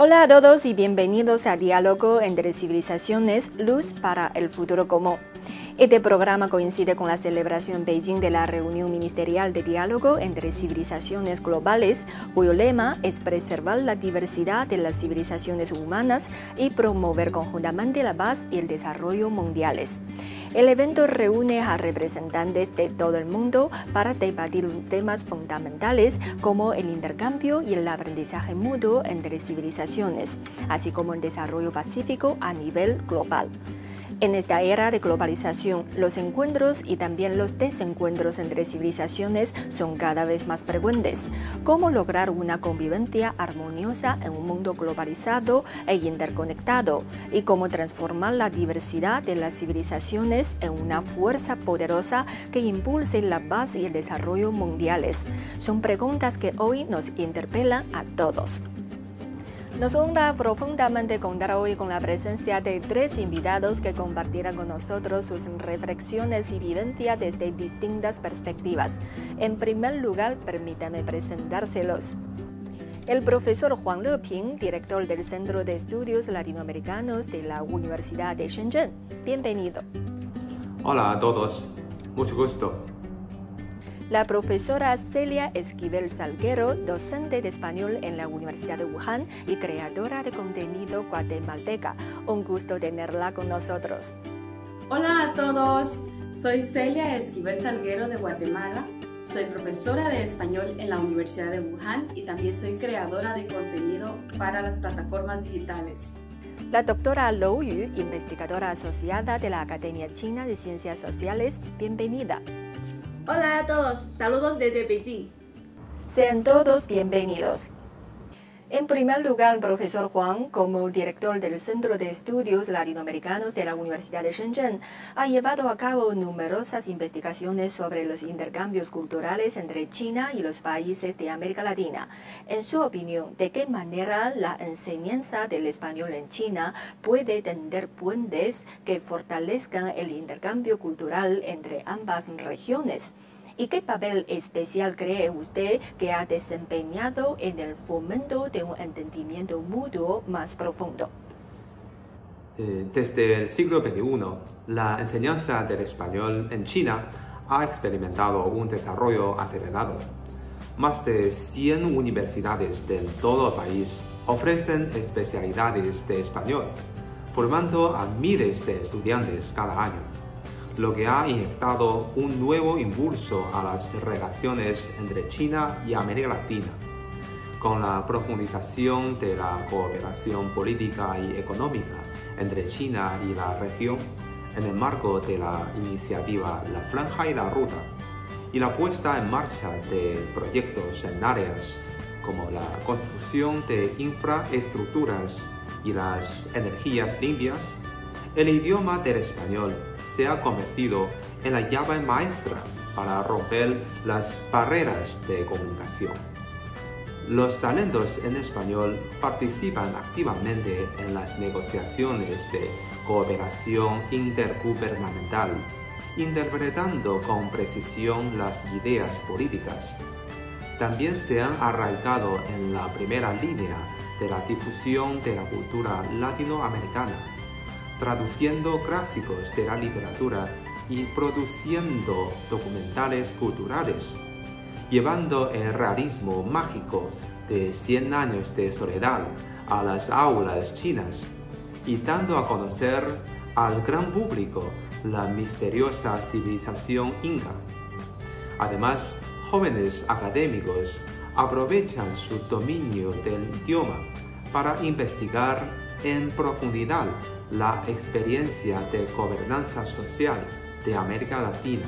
Hola a todos y bienvenidos a Diálogo entre Civilizaciones, Luz para el Futuro Común. Este programa coincide con la celebración en Beijing de la reunión ministerial de diálogo entre civilizaciones globales, cuyo lema es preservar la diversidad de las civilizaciones humanas y promover conjuntamente la paz y el desarrollo mundiales. El evento reúne a representantes de todo el mundo para debatir temas fundamentales como el intercambio y el aprendizaje mutuo entre civilizaciones, así como el desarrollo pacífico a nivel global. En esta era de globalización, los encuentros y también los desencuentros entre civilizaciones son cada vez más frecuentes. ¿Cómo lograr una convivencia armoniosa en un mundo globalizado e interconectado? ¿Y cómo transformar la diversidad de las civilizaciones en una fuerza poderosa que impulse la paz y el desarrollo mundiales? Son preguntas que hoy nos interpelan a todos. Nos honra profundamente contar hoy con la presencia de tres invitados que compartirán con nosotros sus reflexiones y vivencias desde distintas perspectivas. En primer lugar, permítame presentárselos. El profesor Juan Leping, director del Centro de Estudios Latinoamericanos de la Universidad de Shenzhen. Bienvenido. Hola a todos, mucho gusto. La profesora Celia Esquivel Salguero, docente de español en la Universidad de Wuhan y creadora de contenido guatemalteca. Un gusto tenerla con nosotros. Hola a todos, soy Celia Esquivel Salguero de Guatemala. Soy profesora de español en la Universidad de Wuhan y también soy creadora de contenido para las plataformas digitales. La doctora Lou Yu, investigadora asociada de la Academia China de Ciencias Sociales. Bienvenida. Hola a todos, saludos desde Beijing. Sean todos bienvenidos. En primer lugar, profesor Juan, como director del Centro de Estudios Latinoamericanos de la Universidad de Shenzhen, ha llevado a cabo numerosas investigaciones sobre los intercambios culturales entre China y los países de América Latina. En su opinión, ¿de qué manera la enseñanza del español en China puede tender puentes que fortalezcan el intercambio cultural entre ambas regiones? ¿Y qué papel especial cree usted que ha desempeñado en el fomento de un entendimiento mutuo más profundo? Desde el siglo XXI, la enseñanza del español en China ha experimentado un desarrollo acelerado. Más de 100 universidades de todo el país ofrecen especialidades de español, formando a miles de estudiantes cada año, lo que ha inyectado un nuevo impulso a las relaciones entre China y América Latina, con la profundización de la cooperación política y económica entre China y la región en el marco de la iniciativa La Franja y la Ruta, y la puesta en marcha de proyectos en áreas como la construcción de infraestructuras y las energías limpias. El idioma del español se ha convertido en la llave maestra para romper las barreras de comunicación. Los talentos en español participan activamente en las negociaciones de cooperación intergubernamental, interpretando con precisión las ideas políticas. También se han arraigado en la primera línea de la difusión de la cultura latinoamericana, traduciendo clásicos de la literatura y produciendo documentales culturales, llevando el realismo mágico de 100 años de soledad a las aulas chinas y dando a conocer al gran público la misteriosa civilización inca. Además, jóvenes académicos aprovechan su dominio del idioma para investigar en profundidad la experiencia de gobernanza social de América Latina,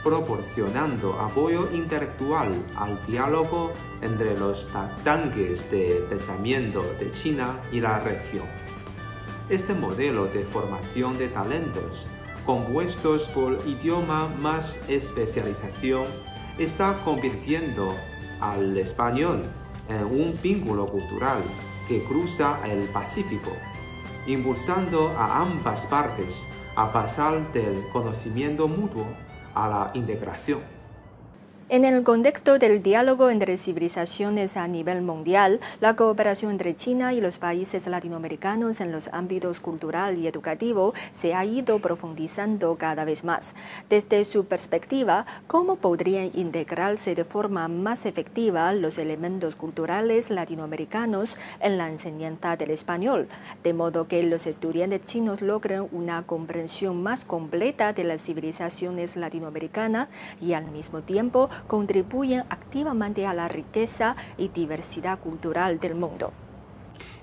proporcionando apoyo intelectual al diálogo entre los tanques de pensamiento de China y la región. Este modelo de formación de talentos, compuestos por idioma más especialización, está convirtiendo al español en un vínculo cultural que cruza el Pacífico, impulsando a ambas partes a pasar del conocimiento mutuo a la integración. En el contexto del diálogo entre civilizaciones a nivel mundial, la cooperación entre China y los países latinoamericanos en los ámbitos cultural y educativo se ha ido profundizando cada vez más. Desde su perspectiva, ¿cómo podrían integrarse de forma más efectiva los elementos culturales latinoamericanos en la enseñanza del español, de modo que los estudiantes chinos logren una comprensión más completa de las civilizaciones latinoamericanas y al mismo tiempo contribuyen activamente a la riqueza y diversidad cultural del mundo?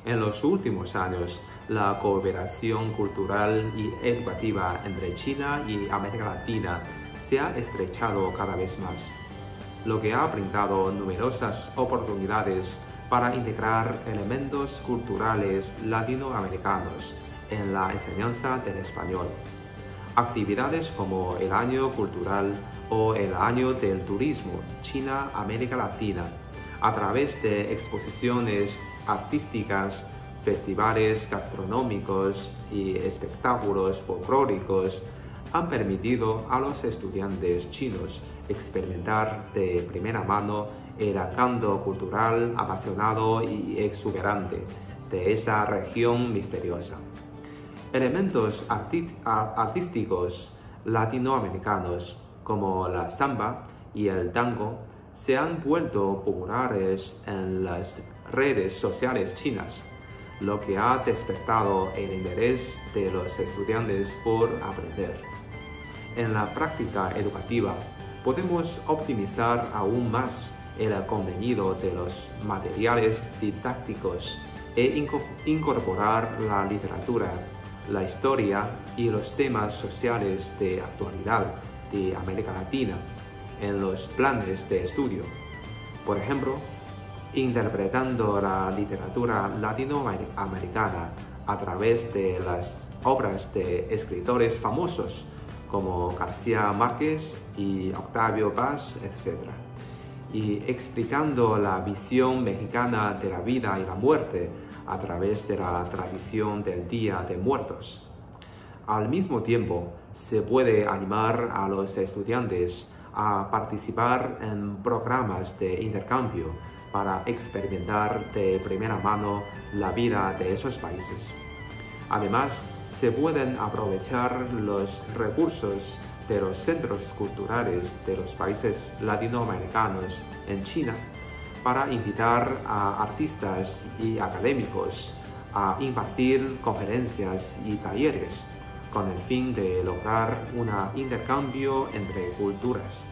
En los últimos años, la cooperación cultural y educativa entre China y América Latina se ha estrechado cada vez más, lo que ha brindado numerosas oportunidades para integrar elementos culturales latinoamericanos en la enseñanza del español. Actividades como el Año Cultural o el Año del Turismo China-América Latina, a través de exposiciones artísticas, festivales gastronómicos y espectáculos folclóricos, han permitido a los estudiantes chinos experimentar de primera mano el encanto cultural apasionado y exuberante de esa región misteriosa. Elementos artísticos latinoamericanos como la samba y el tango se han vuelto populares en las redes sociales chinas, lo que ha despertado el interés de los estudiantes por aprender. En la práctica educativa, podemos optimizar aún más el contenido de los materiales didácticos e incorporar la literatura, la historia y los temas sociales de actualidad de América Latina en los planes de estudio. Por ejemplo, interpretando la literatura latinoamericana a través de las obras de escritores famosos como García Márquez y Octavio Paz, etc. Y explicando la visión mexicana de la vida y la muerte a través de la tradición del Día de Muertos. Al mismo tiempo, se puede animar a los estudiantes a participar en programas de intercambio para experimentar de primera mano la vida de esos países. Además, se pueden aprovechar los recursos de los centros culturales de los países latinoamericanos en China para invitar a artistas y académicos a impartir conferencias y talleres con el fin de lograr un intercambio entre culturas.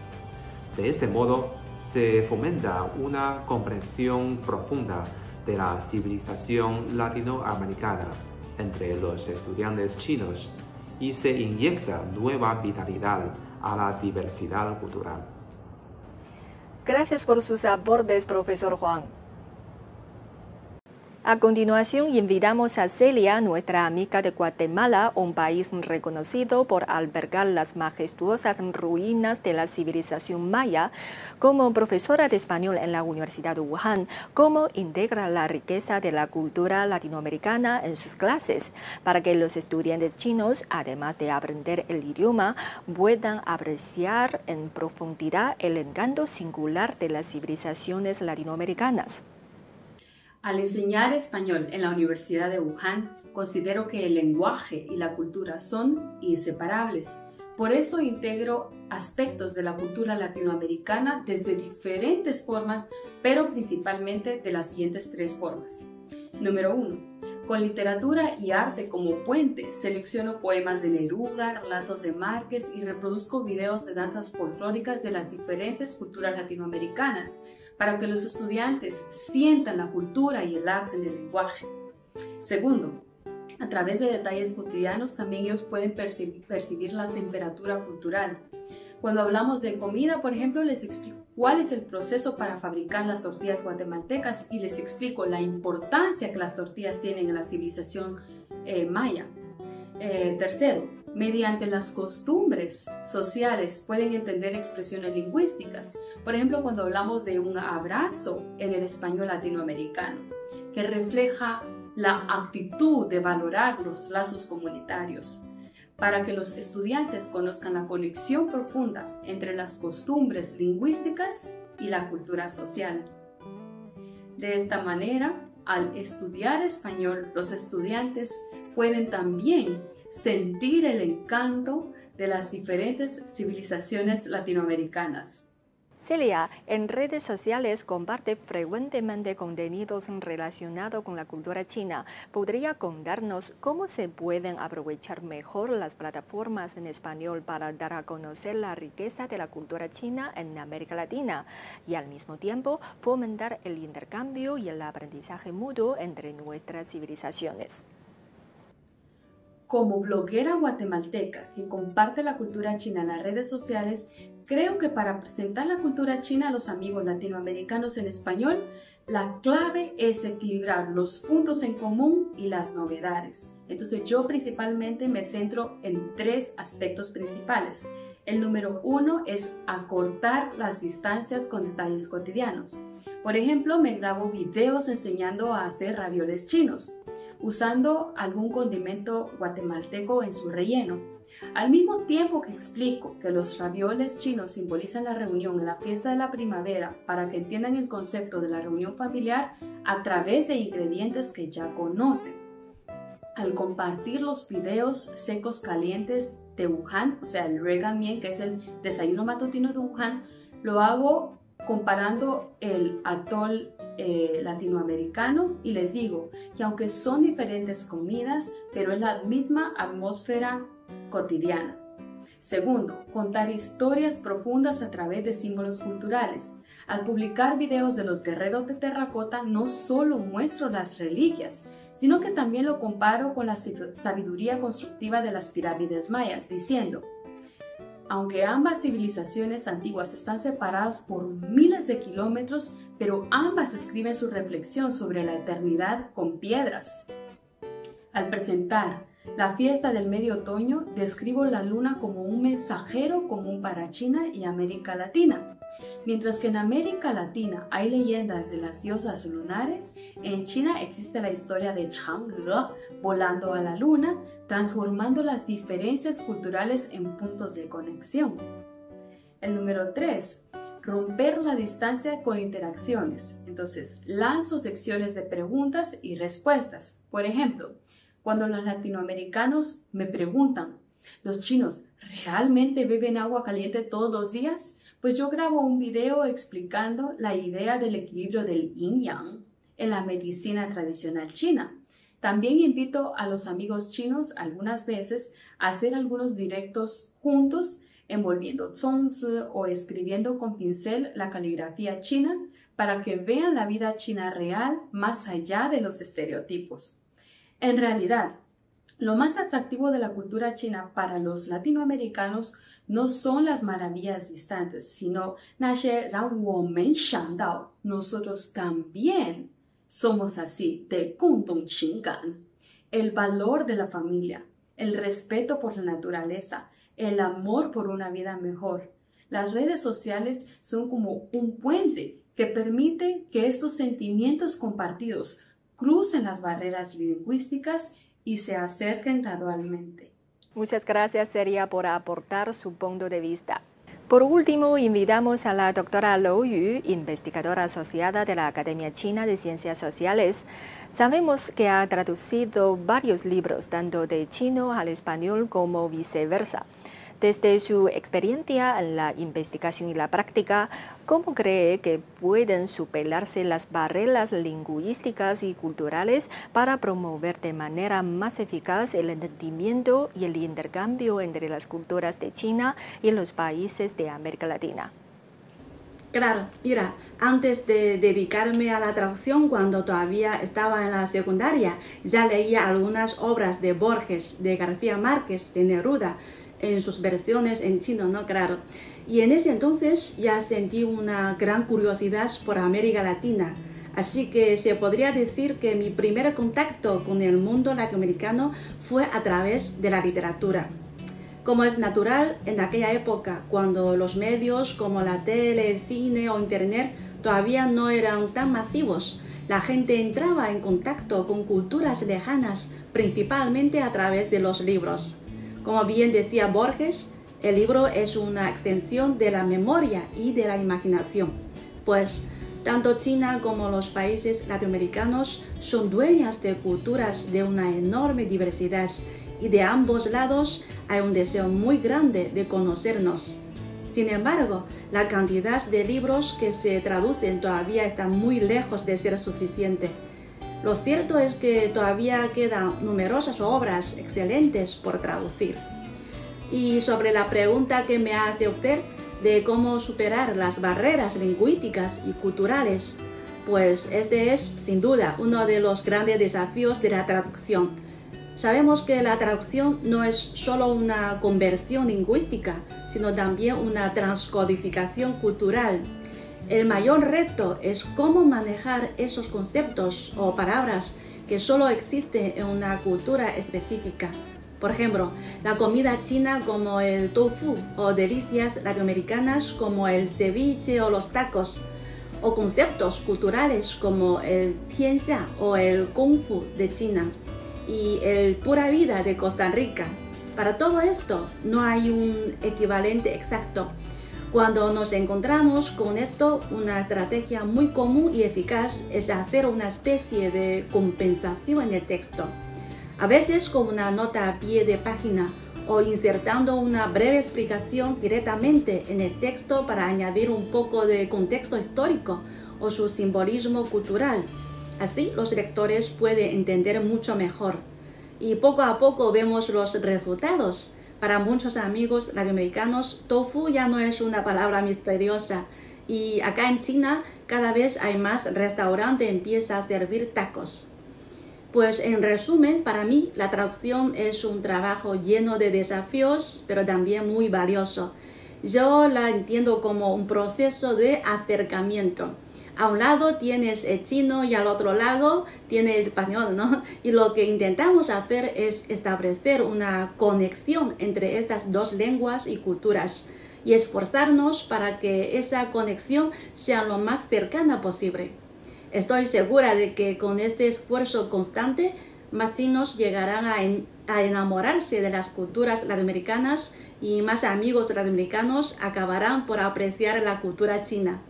De este modo, se fomenta una comprensión profunda de la civilización latinoamericana entre los estudiantes chinos y se inyecta nueva vitalidad a la diversidad cultural. Gracias por sus aportes, profesor Juan. A continuación, invitamos a Celia, nuestra amiga de Guatemala, un país reconocido por albergar las majestuosas ruinas de la civilización maya. Como profesora de español en la Universidad de Wuhan, cómo integra la riqueza de la cultura latinoamericana en sus clases, para que los estudiantes chinos, además de aprender el idioma, puedan apreciar en profundidad el encanto singular de las civilizaciones latinoamericanas. Al enseñar español en la Universidad de Wuhan, considero que el lenguaje y la cultura son inseparables. Por eso integro aspectos de la cultura latinoamericana desde diferentes formas, pero principalmente de las siguientes tres formas. Número 1. Con literatura y arte como puente, selecciono poemas de Neruda, relatos de Márquez y reproduzco videos de danzas folclóricas de las diferentes culturas latinoamericanas, para que los estudiantes sientan la cultura y el arte en el lenguaje. Segundo, a través de detalles cotidianos también ellos pueden percibir la temperatura cultural. Cuando hablamos de comida, por ejemplo, les explico cuál es el proceso para fabricar las tortillas guatemaltecas y les explico la importancia que las tortillas tienen en la civilización maya. Tercero, mediante las costumbres sociales pueden entender expresiones lingüísticas. Por ejemplo, cuando hablamos de un abrazo en el español latinoamericano, que refleja la actitud de valorar los lazos comunitarios. para que los estudiantes conozcan la conexión profunda entre las costumbres lingüísticas y la cultura social. De esta manera, al estudiar español, los estudiantes pueden también sentir el encanto de las diferentes civilizaciones latinoamericanas. Celia, en redes sociales comparte frecuentemente contenidos relacionados con la cultura china. ¿Podría contarnos cómo se pueden aprovechar mejor las plataformas en español para dar a conocer la riqueza de la cultura china en América Latina y al mismo tiempo fomentar el intercambio y el aprendizaje mutuo entre nuestras civilizaciones? Como bloguera guatemalteca que comparte la cultura china en las redes sociales, creo que para presentar la cultura china a los amigos latinoamericanos en español, la clave es equilibrar los puntos en común y las novedades. Entonces yo principalmente me centro en 3 aspectos principales. El número 1 es acortar las distancias con detalles cotidianos. Por ejemplo, me grabo videos enseñando a hacer ravioles chinos, usando algún condimento guatemalteco en su relleno. Al mismo tiempo que explico que los ravioles chinos simbolizan la reunión en la fiesta de la primavera para que entiendan el concepto de la reunión familiar a través de ingredientes que ya conocen. Al compartir los videos secos calientes de Wuhan, o sea, el Regan Mian, que es el desayuno matutino de Wuhan, lo hago comparando el atol latinoamericano y les digo que aunque son diferentes comidas, pero es la misma atmósfera cotidiana. Segundo, contar historias profundas a través de símbolos culturales. Al publicar videos de los guerreros de terracota, no solo muestro las reliquias, sino que también lo comparo con la sabiduría constructiva de las pirámides mayas, diciendo: aunque ambas civilizaciones antiguas están separadas por miles de kilómetros, pero ambas escriben su reflexión sobre la eternidad con piedras. Al presentar la fiesta del medio otoño, describo la luna como un mensajero común para China y América Latina. Mientras que en América Latina hay leyendas de las diosas lunares, en China existe la historia de Chang'e volando a la luna, transformando las diferencias culturales en puntos de conexión. El número 3. Romper la distancia con interacciones. Entonces, lanzo secciones de preguntas y respuestas. Por ejemplo, cuando los latinoamericanos me preguntan, ¿los chinos realmente beben agua caliente todos los días? Pues yo grabo un video explicando la idea del equilibrio del yin-yang en la medicina tradicional china. También invito a los amigos chinos algunas veces a hacer algunos directos juntos, envolviendo zongzi o escribiendo con pincel la caligrafía china para que vean la vida china real más allá de los estereotipos. En realidad, lo más atractivo de la cultura china para los latinoamericanos no son las maravillas distantes, sino nosotros también somos así, de el valor de la familia, el respeto por la naturaleza, el amor por una vida mejor. Las redes sociales son como un puente que permite que estos sentimientos compartidos crucen las barreras lingüísticas y se acerquen gradualmente. Muchas gracias, Celia, por aportar su punto de vista. Por último, invitamos a la doctora Lou Yu, investigadora asociada de la Academia China de Ciencias Sociales. Sabemos que ha traducido varios libros, tanto de chino al español como viceversa. Desde su experiencia en la investigación y la práctica, ¿cómo cree que pueden superarse las barreras lingüísticas y culturales para promover de manera más eficaz el entendimiento y el intercambio entre las culturas de China y los países de América Latina? Claro, mira, antes de dedicarme a la traducción, cuando todavía estaba en la secundaria, ya leía algunas obras de Borges, de García Márquez, de Neruda, en sus versiones en chino, ¿no? Claro. Y en ese entonces ya sentí una gran curiosidad por América Latina. Así que se podría decir que mi primer contacto con el mundo latinoamericano fue a través de la literatura. Como es natural, en aquella época, cuando los medios como la tele, el cine o internet todavía no eran tan masivos, la gente entraba en contacto con culturas lejanas, principalmente a través de los libros. Como bien decía Borges, el libro es una extensión de la memoria y de la imaginación, pues tanto China como los países latinoamericanos son dueñas de culturas de una enorme diversidad y de ambos lados hay un deseo muy grande de conocernos. Sin embargo, la cantidad de libros que se traducen todavía está muy lejos de ser suficiente. Lo cierto es que todavía quedan numerosas obras excelentes por traducir. Y sobre la pregunta que me hace usted de cómo superar las barreras lingüísticas y culturales, pues este es, sin duda, uno de los grandes desafíos de la traducción. Sabemos que la traducción no es solo una conversión lingüística, sino también una transcodificación cultural. El mayor reto es cómo manejar esos conceptos o palabras que solo existen en una cultura específica. Por ejemplo, la comida china como el tofu o delicias latinoamericanas como el ceviche o los tacos, o conceptos culturales como el tianxia o el kung fu de China y el pura vida de Costa Rica. Para todo esto no hay un equivalente exacto. Cuando nos encontramos con esto, una estrategia muy común y eficaz es hacer una especie de compensación en el texto. A veces con una nota a pie de página o insertando una breve explicación directamente en el texto para añadir un poco de contexto histórico o su simbolismo cultural. Así los lectores pueden entender mucho mejor. Y poco a poco vemos los resultados. Para muchos amigos latinoamericanos, tofu ya no es una palabra misteriosa. Y acá en China cada vez hay más restaurantes que empiezan a servir tacos. Pues en resumen, para mí la traducción es un trabajo lleno de desafíos, pero también muy valioso. Yo la entiendo como un proceso de acercamiento. A un lado tienes el chino y al otro lado tienes el español, ¿no? Y lo que intentamos hacer es establecer una conexión entre estas dos lenguas y culturas y esforzarnos para que esa conexión sea lo más cercana posible. Estoy segura de que con este esfuerzo constante, más chinos llegarán a enamorarse de las culturas latinoamericanas y más amigos latinoamericanos acabarán por apreciar la cultura china.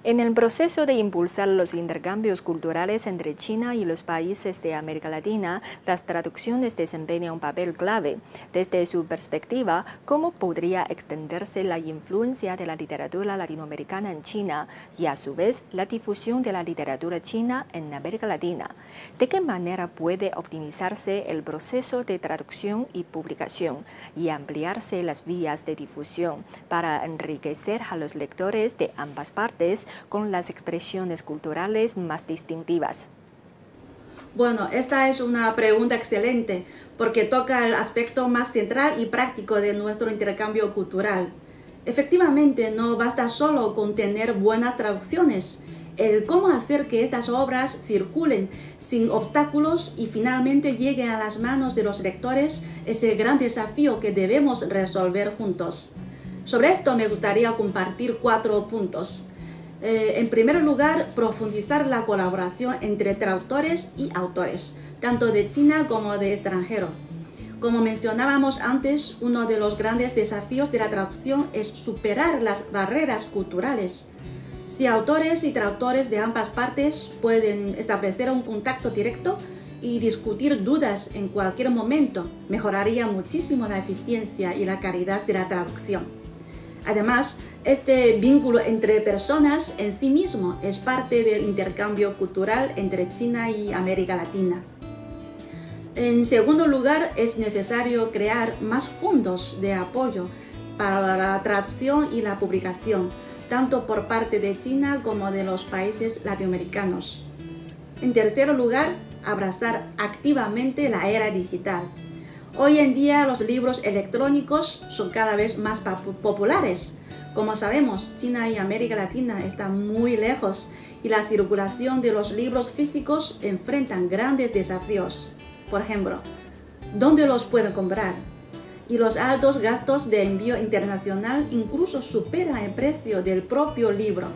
En el proceso de impulsar los intercambios culturales entre China y los países de América Latina, las traducciones desempeñan un papel clave. Desde su perspectiva, ¿cómo podría extenderse la influencia de la literatura latinoamericana en China y, a su vez, la difusión de la literatura china en América Latina? ¿De qué manera puede optimizarse el proceso de traducción y publicación y ampliarse las vías de difusión para enriquecer a los lectores de ambas partes con las expresiones culturales más distintivas? Bueno, esta es una pregunta excelente porque toca el aspecto más central y práctico de nuestro intercambio cultural. Efectivamente, no basta solo con tener buenas traducciones. El cómo hacer que estas obras circulen sin obstáculos y finalmente lleguen a las manos de los lectores es el gran desafío que debemos resolver juntos. Sobre esto me gustaría compartir 4 puntos. En primer lugar, profundizar la colaboración entre traductores y autores, tanto de China como de extranjero. Como mencionábamos antes, uno de los grandes desafíos de la traducción es superar las barreras culturales. Si autores y traductores de ambas partes pueden establecer un contacto directo y discutir dudas en cualquier momento, mejoraría muchísimo la eficiencia y la calidad de la traducción. Además, este vínculo entre personas en sí mismo es parte del intercambio cultural entre China y América Latina. En segundo lugar, es necesario crear más fondos de apoyo para la traducción y la publicación, tanto por parte de China como de los países latinoamericanos. En tercer lugar, abrazar activamente la era digital. Hoy en día los libros electrónicos son cada vez más populares. Como sabemos, China y América Latina están muy lejos y la circulación de los libros físicos enfrentan grandes desafíos. Por ejemplo, ¿dónde los pueden comprar? Y los altos gastos de envío internacional incluso superan el precio del propio libro.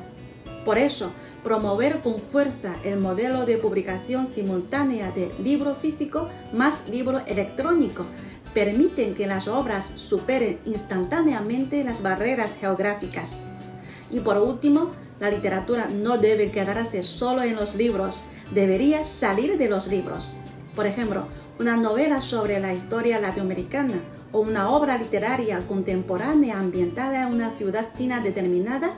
Por eso, promover con fuerza el modelo de publicación simultánea de libro físico más libro electrónico permiten que las obras superen instantáneamente las barreras geográficas. Y por último, la literatura no debe quedarse solo en los libros, debería salir de los libros. Por ejemplo, una novela sobre la historia latinoamericana o una obra literaria contemporánea ambientada en una ciudad china determinada,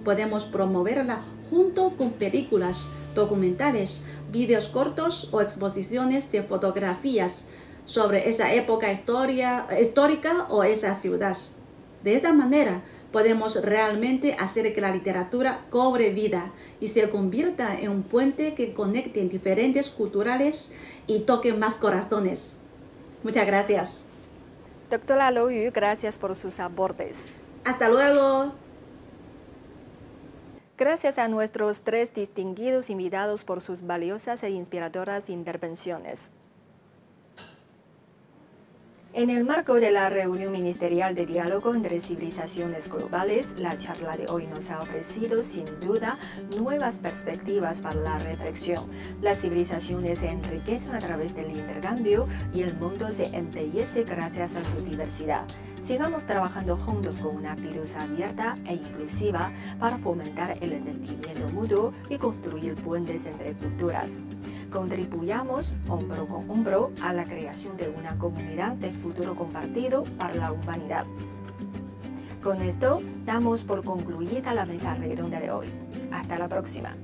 podemos promoverla junto con películas, documentales, vídeos cortos o exposiciones de fotografías sobre esa época histórica o esa ciudad. De esta manera, podemos realmente hacer que la literatura cobre vida y se convierta en un puente que conecte diferentes culturales y toque más corazones. Muchas gracias. Doctora Lou Yu, gracias por sus aportes. Hasta luego. Gracias a nuestros 3 distinguidos invitados por sus valiosas e inspiradoras intervenciones. En el marco de la reunión ministerial de diálogo entre civilizaciones globales, la charla de hoy nos ha ofrecido sin duda nuevas perspectivas para la reflexión. Las civilizaciones se enriquecen a través del intercambio y el mundo se embellece gracias a su diversidad. Sigamos trabajando juntos con una actitud abierta e inclusiva para fomentar el entendimiento mutuo y construir puentes entre culturas. Contribuyamos hombro con hombro a la creación de una comunidad de futuro compartido para la humanidad. Con esto, damos por concluida la mesa redonda de hoy. Hasta la próxima.